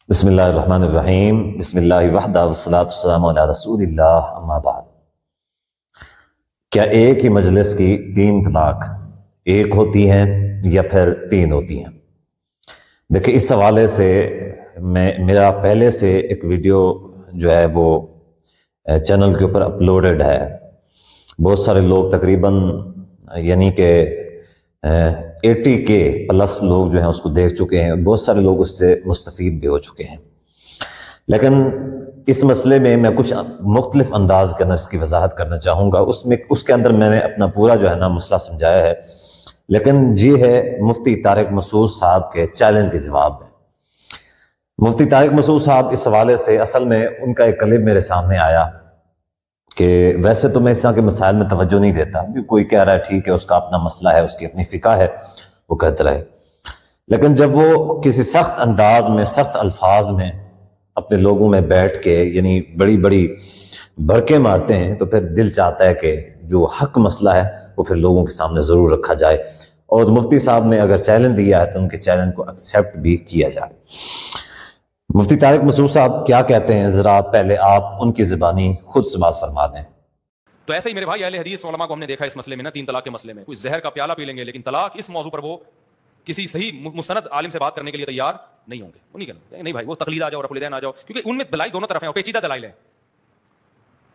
بسم اللہ الرحمن الرحیم بسم اللہ وحدہ والصلاۃ والسلام علی رسول اللہ اما بعد۔ کیا ایک ہی مجلس کی 3 طلاق ایک ہوتی ہیں یا پھر 3 ہوتی ہیں؟ دیکھیں، اس حوالے سے میرا پہلے سے ایک ویڈیو جو ہے وہ چینل کے اوپر اپلوڈڈ ہے۔ بہت سارے لوگ تقریباً یعنی کہ 80K پلس لوگ جو ہیں اس کو دیکھ چکے ہیں، بہت سارے لوگ اس سے مستفید بھی ہو چکے ہیں۔ لیکن اس مسئلے میں کچھ مختلف انداز کے اندر اس کی وضاحت کرنا چاہوں گا۔ اس کے اندر میں نے اپنا پورا جو ہے نا مسئلہ سمجھایا ہے، لیکن یہ ہے مفتی طارق مسعود صاحب کے چیلنج کے جواب میں۔ مفتی طارق مسعود صاحب اس حوالے سے اصل میں ان کا ایک کلپ میرے سامنے آیا کہ ویسے تو میں اس طرح کے مسائل میں توجہ نہیں دیتا، کوئی کہہ رہا ہے ٹھیک ہے، اس کا اپنا مسئلہ ہے، اس کی اپنی فقہ ہے، وہ کہتا رہے۔ لیکن جب وہ کسی سخت انداز میں، سخت الفاظ میں اپنے لوگوں میں بیٹھ کے یعنی بڑی بڑی بھڑکے مارتے ہیں تو پھر دل چاہتا ہے کہ جو حق مسئلہ ہے وہ پھر لوگوں کے سامنے ضرور رکھا جائے، اور مفتی صاحب نے اگر چیلنج دیا ہے تو ان کے چیلنج کو ایکسیپٹ بھی کیا جائے۔ مفتی طارق مسعود صاحب کیا کہتے ہیں، ذرا پہلے آپ ان کی زبانی خود سماعت فرما دیں۔ تو ایسے ہی میرے بھائی اہل حدیث علماء کو ہم نے دیکھا اس مسئلے میں نا، 3 طلاق کے مسئلے میں کوئی زہر کا پیالہ پی لیں گے، لیکن طلاق اس موضوع پر وہ کسی صحیح مستند عالم سے بات کرنے کے لیے تیار نہیں ہوں گے۔ وہ نہیں کہنا نہیں بھائی وہ تقلید آ جاؤ، رفع الیدین آ جاؤ، کیونکہ ان میں دلائل دونوں طرف ہیں، پیچیدہ دلائل ہیں۔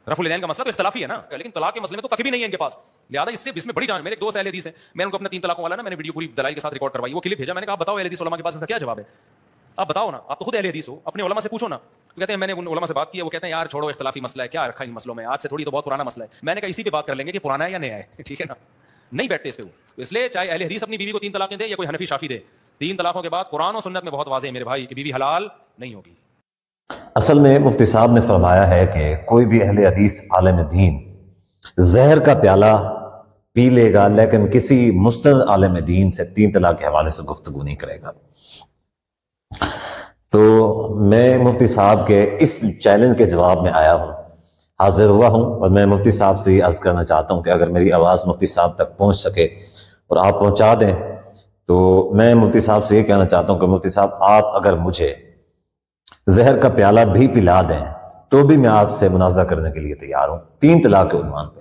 رفع الیدین کا مسئلہ تو اختلافی ہے نا، لیکن طلاق کے مسئلے میں تو تک بھی نہیں ہے ان کے پاس، لہٰذا اس میں بڑی جان۔ میرے ایک دوست اہل حدیث ہیں، میں ان کو اپنا 3 طلاقوں والا نا، میں نے ویڈیو پوری دلائل کے ساتھ ریکارڈ کروائی، وہ کلپ بھیجا، میں نے کہا بتاؤ اہل حدیث علماء کے پاس اس کا کیا جواب ہے، آپ بتاؤ نا، آپ تو خود اہل حدیث ہو، اپنے علماء سے پوچھو نا۔ تو کہتے ہیں میں نے ان علماء سے بات کی ہے، وہ کہتے ہیں یار چھوڑو اختلافی مسئلہ ہے، کیا رکھا ان مسئلوں میں، آج سے تھوڑی تو بہت پرانا مسئلہ ہے۔ میں نے کہا اسی پہ بات کر لیں گے کہ پرانا ہے یا نیا ہے، ٹھیک ہے نا، نہیں بیٹھتے اس پہ وہ، اس لیے چاہے اہل حدیث اپنی بیوی کو 3 طلاقیں دے یا کوئی حنفی شافعی دے، 3 طلاقوں کے بعد قرآن و سنت میں بہت واضح ہے میرے بھائی کہ بیوی حلال نہیں ہوگی۔ اصل میں مفتی صاحب نے فرمایا ہے کہ کوئی بھی اہل حدیث عالم دین زہر کا پیالہ پی لے گا لیکن کسی مستند عالم دین سے 3 طلاق کے حوالے سے گفتگو نہیں کرے گا۔ تو میں مفتی صاحب کے اس چیلنج کے جواب میں آیا ہوں، حاضر ہوا ہوں، اور میں مفتی صاحب سے یہ عرض کرنا چاہتا ہوں کہ اگر میری آواز مفتی صاحب تک پہنچ سکے اور آپ پہنچا دیں تو میں مفتی صاحب سے یہ کہنا چاہتا ہوں کہ مفتی صاحب آپ اگر مجھے زہر کا پیالہ بھی پلا دیں تو بھی میں آپ سے مناظرہ کرنے کے لیے تیار ہوں 3 طلاق کے عنوان پہ۔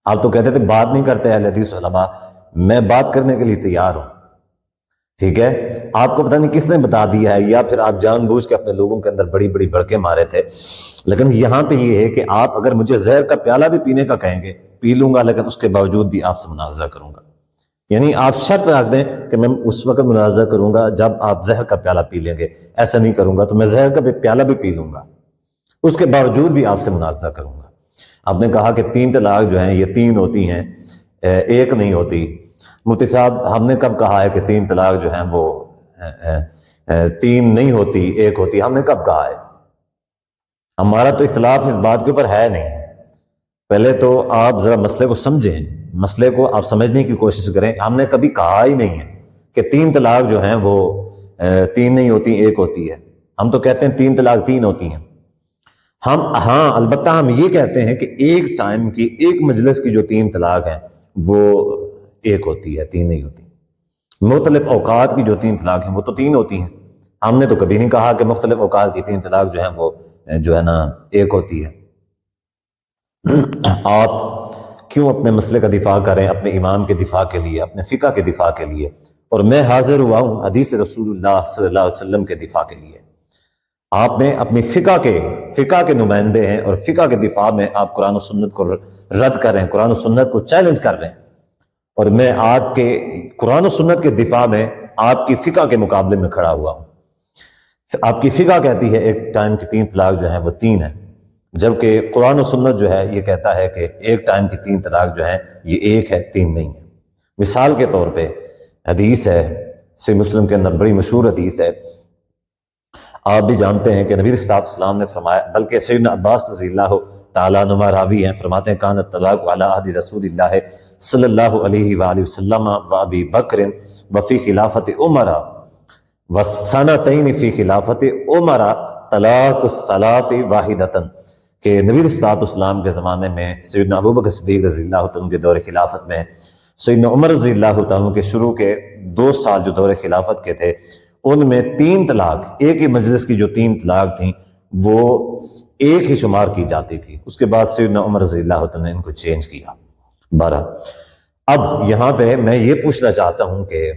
آپ تو کہتے تھے بات نہیں کرتے اہل حدیث علماء، میں بات کرنے کے لیے تیار ہوں، ٹھیک ہے۔ آپ کو پتہ نہیں کس نے بتا دیا ہے، یا پھر آپ جان بوجھ کے اپنے لوگوں کے اندر بڑی بڑی بھڑکے مارے تھے، لیکن یہاں پہ یہ ہے کہ آپ اگر مجھے زہر کا پیالہ بھی پینے کا کہیں گے پی لوں گا، لیکن اس کے باوجود بھی آپ سے مناظرہ کروں گا۔ یعنی آپ شرط رکھ دیں کہ میں اس وقت مناظرہ کروں گا جب آپ زہر کا پیالہ پی لیں گے، ایسا نہیں کروں گا تو میں زہر کا پیالہ بھی پی لوں گا، اس کے باوجود بھی آپ سے مناظرہ کروں گا۔ آپ نے کہا کہ 3 طلاق جو ہیں یہ 3 ہوتی ہیں، ایک نہیں ہوتی۔ مفتی صاحب ہم نے کب کہا ہے کہ 3 طلاق جو ہیں وہ 3 نہیں ہوتی 1 ہوتی؟ ہم نے کب کہا ہے؟ ہمارا تو اختلاف اس بات کے اوپر ہے نہیں۔ پہلے تو آپ ذرا مسئلے کو سمجھیں، مسئلے کو آپ سمجھنے کی کوشش کریں۔ ہم نے کبھی کہا ہی نہیں ہے کہ 3 طلاق جو ہیں وہ 3 نہیں ہوتی 1 ہوتی ہے۔ ہم تو کہتے ہیں 3 طلاق 3 ہوتی ہیں۔ ہاں البتہ ہم یہ کہتے ہیں کہ ایک ٹائم کی، ایک مجلس کی جو 3 طلاق ہیں وہ 1 ہوتی ہے، 3 نہیں ہوتی۔ مختلف اوقات کی جو 3 طلاق ہیں وہ تو 3 ہوتی ہیں۔ ہم نے تو کبھی نہیں کہا کہ مختلف اوقات کی 3 طلاق جو ہیں وہ جو ہے نا 1 ہوتی ہے۔ آپ کیوں اپنے مسئلے کا دفاع کریں اپنے امام کے دفاع کے لیے، اپنے فقہ کے دفاع کے لیے، اور میں حاضر ہوا ہوں حدیث رسول اللہ صلی اللہ علیہ وسلم کے دفاع کے لیے۔ آپ نے اپنی فقہ کے نمائندے ہیں، اور فقہ کے دفاع میں آپ قرآن و سنت کو رد کر رہے ہیں، قرآن و سنت کو چیلنج کر رہے ہیں، اور میں آپ کے قرآن و سنت کے دفاع میں آپ کی فقہ کے مقابلے میں کھڑا ہوا ہوں۔ آپ کی فقہ کہتی ہے ایک ٹائم کی 3 طلاق جو ہیں وہ 3 ہیں، جبکہ قرآن و سنت جو ہے یہ کہتا ہے کہ ایک ٹائم کی 3 طلاق جو ہیں یہ 1 ہے، 3 نہیں ہے۔ مثال کے طور پہ حدیث ہے صحیح مسلم کے اندر، بڑی مشہور حدیث ہے، آپ بھی جانتے ہیں کہ نبی صلی اللہ علیہ وسلم نے فرمایا، بلکہ سیدنا عباس رضی اللہ تعالیٰ عنہ راوی ہیں، فرماتے ہیں کانت طلاق علی عہد رسول اللہ صلی اللہ علیہ وآلہ وسلم و ابی بکر وفی خلافت عمر وسنتین فی خلافت عمر طلاق الثلاث واحدۃ، کہ نبی صلی اللہ علیہ وسلم کے زمانے میں سیدنا ابوبکر صدیق رضی اللہ عنہ کے دور خلافت میں، سیدنا عمر رضی اللہ عنہ کے شروع کے 2 سال جو دور خلافت کے تھے، ان میں 3 طلاق، ایک ہی مجلس کی جو 3 طلاق تھیں وہ ایک ہی شمار کی جاتی تھی. اس کے بعد سیدنا عمر رضی اللہ عنہ نے ان کو چینج کیا. بہرحال اب یہاں پہ میں یہ پوچھنا چاہتا ہوں کہ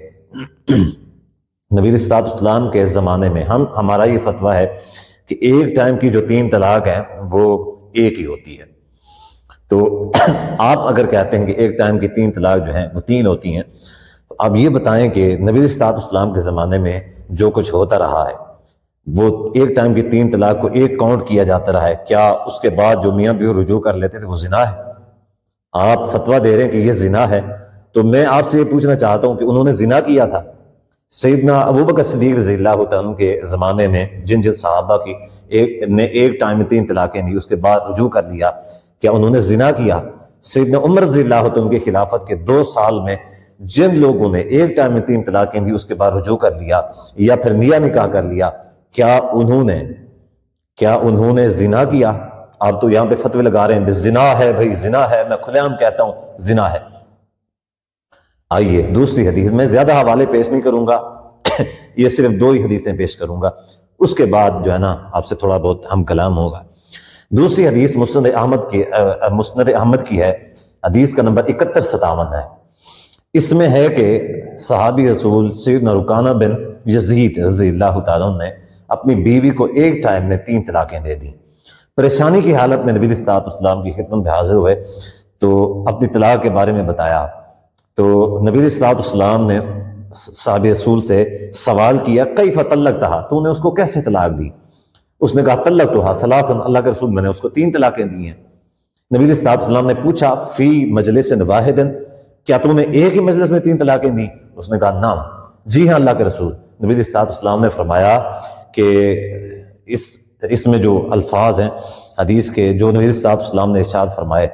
نبی علیہ الصلوۃ والسلام کے زمانے میں ہمارا یہ فتویٰ ہے کہ ایک ٹائم کی جو 3 طلاق ہیں وہ ایک ہی ہوتی ہے. تو آپ اگر کہتے ہیں کہ ایک ٹائم کی 3 طلاق جو ہیں وہ 3 ہوتی ہیں، تو آپ یہ بتائیں کہ نبی علیہ الصلوۃ والسلام کے زمانے میں جو کچھ ہوتا رہا ہے وہ ایک ٹائم کی 3 طلاق کو ایک کاؤنٹ کیا جاتا رہا ہے، کیا اس کے بعد جو میاں بیوی رجوع کر لیتے تھے وہ زنا ہے؟ آپ فتویٰ دے رہے ہیں کہ یہ زنا ہے، تو میں آپ سے یہ پوچھنا چاہتا ہوں کہ انہوں نے زنا کیا تھا؟ سیدنا ابوبکر صدیق رضی اللہ عنہ کے زمانے میں جن صحابہ کی ایک ٹائم میں 3 طلاقیں دی، اس کے بعد رجوع کر لیا، کیا انہوں نے زنا کیا؟ سیدنا عمر رضی اللہ عنہ کی خلافت کے 2 سال میں جن لوگوں نے ایک ٹائم میں 3 طلاقیں دی اس کے بعد رجوع کر لیا یا پھر نیا نکاح کر لیا، کیا انہوں نے زنا کیا؟ آپ تو یہاں پہ فتوے لگا رہے ہیں زنا ہے، بھائی زنا ہے، میں کھلے عام کہتا ہوں زنا ہے. آئیے دوسری حدیث، میں زیادہ حوالے پیش نہیں کروں گا، یہ صرف 2 ہی حدیثیں پیش کروں گا، اس کے بعد جو ہے نا آپ سے تھوڑا بہت ہم کلام ہوگا. دوسری حدیث مسند احمد کی ہے، حدیث کا نمبر 7157 ہے. اس میں ہے کہ صحابی رسول سیدنا رکانہ بن یزید رضی اللہ تعالیٰ عنہ نے اپنی بیوی کو ایک ٹائم میں 3 طلاقیں دے دیں. پریشانی کی حالت میں نبی علیہ الصلوۃ والسلام کی خدمت میں حاضر ہوئے تو اپنی طلاق کے بارے میں بتایا. تو نبی علیہ الصلوۃ والسلام نے صحابی رسول سے سوال کیا کیف طلقتہا، تو نے اس کو کیسے طلاق دی؟ اس نے کہا طلقتہا ثلاثا، اللہ کے رسول میں نے اس کو 3 طلاقیں دی ہیں. نبی علیہ الصلوۃ والسلام نے پوچھا فی مجلس واحد، کیا تو نے ایک ہی مجلس میں 3 طلاقیں دی؟ اس نے کہا نعم، جی ہاں اللہ کے رسول. نبی علیہ الصلوۃ والسلام نے فرمایا کہ اس میں جو الفاظ ہیں حدیث کے، جو نبی علیہ الصلوۃ والسلام نے ارشاد فرمائے،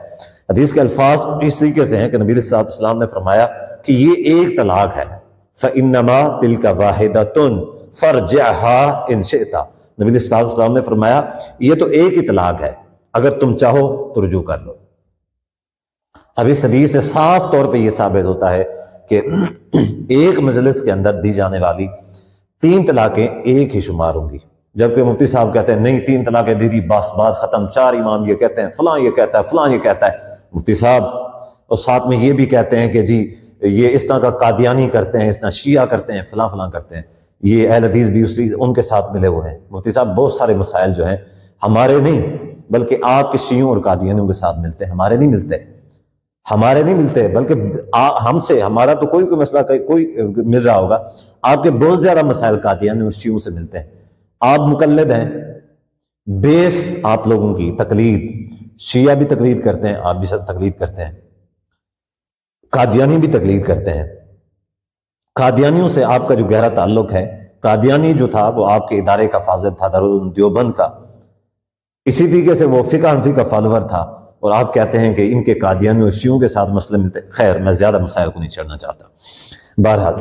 حدیث کے الفاظ اس طریقے سے ہیں کہ نبی علیہ الصلوۃ والسلام نے فرمایا کہ یہ ایک طلاق ہے، فَإِنَّمَا تِلْكَ وَاحِدَةٌ فَارْجِعْهَا إِن شِئْتَ. نبی علیہ الصلوۃ والسلام نے فرمایا یہ تو ایک ہی طلاق ہے، اگر تم چاہو تو رجوع کر لو. اب اس حدیث سے صاف طور پہ یہ ثابت ہوتا ہے کہ ایک مجلس کے اندر دی جانے والی 3 طلاقیں ایک ہی شمار ہوں گی. جبکہ مفتی صاحب کہتے ہیں نہیں 3 طلاقیں دے دی بس بات ختم، 4 امام یہ کہتے ہیں، فلاں یہ کہتا ہے، فلاں یہ کہتا ہے. مفتی صاحب اور ساتھ میں یہ بھی کہتے ہیں کہ جی یہ اس طرح کا قادیانی کرتے ہیں، اس طرح شیعہ کرتے ہیں، فلاں فلاں کرتے ہیں. یہ اہل حدیث بھی ان کے ساتھ ملے ہوئے ہیں. مفتی صاحب بہت سارے مسائل جو ہیں ہمارے نہیں بلکہ آپ کے شیعوں اور قادیانیوں کے ساتھ ملتے ہیں، ہمارے نہیں ملتے بلکہ ہم سے، ہمارا تو کوئی مسئلہ کوئی مل رہا ہوگا، آپ کے بہت زیادہ مسائل قادیانی اور شیعوں سے ملتے ہیں. آپ مقلد ہیں، بیس آپ لوگوں کی تقلید، شیعہ بھی تقلید کرتے ہیں، آپ بھی سب تقلید کرتے ہیں، قادیانی بھی تقلید کرتے ہیں. قادیانیوں سے آپ کا جو گہرا تعلق ہے، قادیانی جو تھا وہ آپ کے ادارے کا فاضل تھا، دارالعلوم دیوبند کا، اسی طریقے سے وہ فقہ حنفی کا فالوور تھا، اور آپ کہتے ہیں کہ ان کے قادیانی اور شیعوں کے ساتھ مسئلے ملتے. خیر میں زیادہ مسائل کو نہیں چھڑنا چاہتا. بہرحال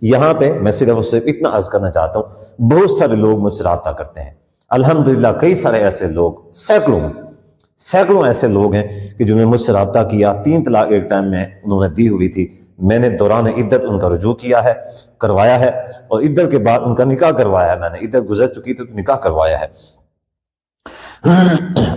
یہاں پہ میں صرف اتنا عرض کرنا چاہتا ہوں، بہت سارے لوگ مجھ سے رابطہ کرتے ہیں الحمدللہ، کئی سارے ایسے لوگ، سینکڑوں ایسے لوگ ہیں کہ جنہوں نے مجھ سے رابطہ کیا. 3 طلاق ایک ٹائم میں انہوں نے دی ہوئی تھی، میں نے دوران عدت ان کا رجوع کیا ہے، کروایا ہے، اور عدت کے بعد ان کا نکاح کروایا ہے. میں نے عدت گزر چکی تھی تو نکاح کروایا ہے.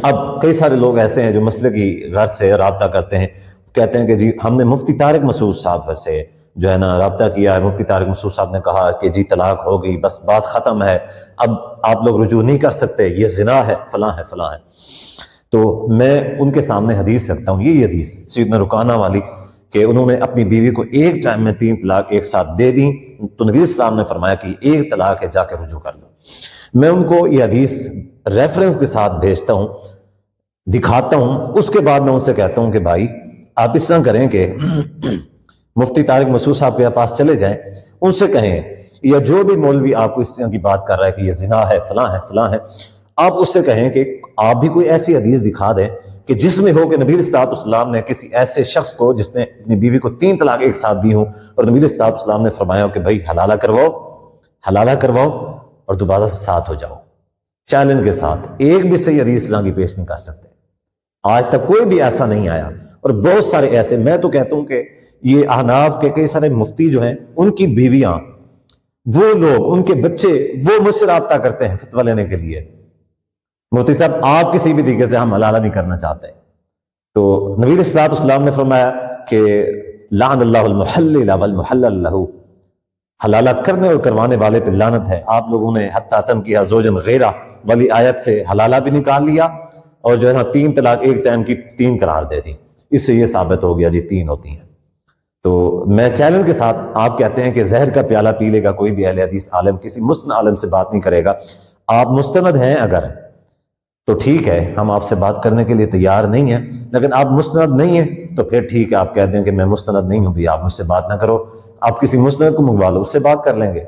اب کئی سارے لوگ ایسے ہیں جو مسئلے کی غرض سے رابطہ کرتے ہیں، کہتے ہیں کہ جی ہم نے مفتی طارق مسعود صاحب سے جو ہے نا رابطہ کیا ہے، مفتی طارق مسعود صاحب نے کہا کہ جی طلاق ہو گئی، بس بات ختم ہے، اب آپ لوگ رجوع نہیں کر سکتے، یہ زنا ہے، فلاں ہے فلاں ہے. تو میں ان کے سامنے حدیث رکھتا ہوں، یہ حدیث سیدنا رکانہ والی کہ انہوں نے اپنی بیوی کو ایک ٹائم میں 3 طلاق ایک ساتھ دے دیں، تو نبی اسلام نے فرمایا کہ ایک طلاق ہے، جا کے رجوع کر لو. میں ان کو یہ حدیث ریفرنس کے ساتھ بھیجتا ہوں، دکھاتا ہوں، اس کے بعد میں ان سے کہتا ہوں کہ بھائی آپ اس طرح کریں کہ مفتی طارق مسعود صاحب کے پاس چلے جائیں، ان سے کہیں، یا جو بھی مولوی آپ کو اس طرح کی بات کر رہا ہے کہ یہ زنا ہے، فلاں ہے فلاں ہے، آپ اس سے کہیں کہ آپ بھی کوئی ایسی حدیث دکھا دیں کہ جس میں ہو کہ نبی علیہ السلام نے کسی ایسے شخص کو جس نے اپنی بیوی کو 3 طلاق ایک ساتھ دی ہوں، اور نبی علیہ السلام نے فرمایا کہ بھائی حلالہ کرواؤ اور دوبارہ سے ساتھ ہو جاؤ. چیلنج کے ساتھ ایک بھی صحیح حدیث کی پیش نہیں کر سکتے، آج تک کوئی بھی ایسا نہیں آیا. اور بہت سارے ایسے، میں تو کہتا ہوں کہ یہ احناف کے کئی سارے مفتی جو ہیں ان کی بیویاں وہ لوگ، ان کے بچے، وہ مجھ سے رابطہ کرتے ہیں فتویٰ لینے کے لیے، مفتی صاحب آپ کسی بھی طریقے سے ہم حلالہ نہیں کرنا چاہتے. تو نبی علیہ الصلوۃ والسلام نے فرمایا کہ لعن اللہ المحلل والمحلل لہ، حلالہ کرنے اور کروانے والے پہ لعنت ہے. آپ لوگوں نے حتیٰ تنکیہ زوجن غیرہ والی آیت سے حلالہ بھی نکال لیا، اور جو ہے نا 3 طلاق ایک ٹائم کی 3 قرار دے دی. اس سے یہ ثابت ہو گیا جی 3 ہوتی ہیں. تو میں چیلنج کے ساتھ، آپ کہتے ہیں کہ زہر کا پیالہ پی لے گا کوئی بھی اہل حدیث عالم، کسی مستند عالم سے بات نہیں کرے گا. آپ مستند ہیں اگر تو ٹھیک ہے، ہم آپ سے بات کرنے کے لیے تیار نہیں ہیں، لیکن آپ مستند نہیں ہیں تو پھر ٹھیک ہے، آپ کہہ دیں کہ میں مستند نہیں ہوں بھی، آپ مجھ سے بات نہ کرو، آپ کسی مستند کو منگوا لو، اس سے بات کر لیں گے.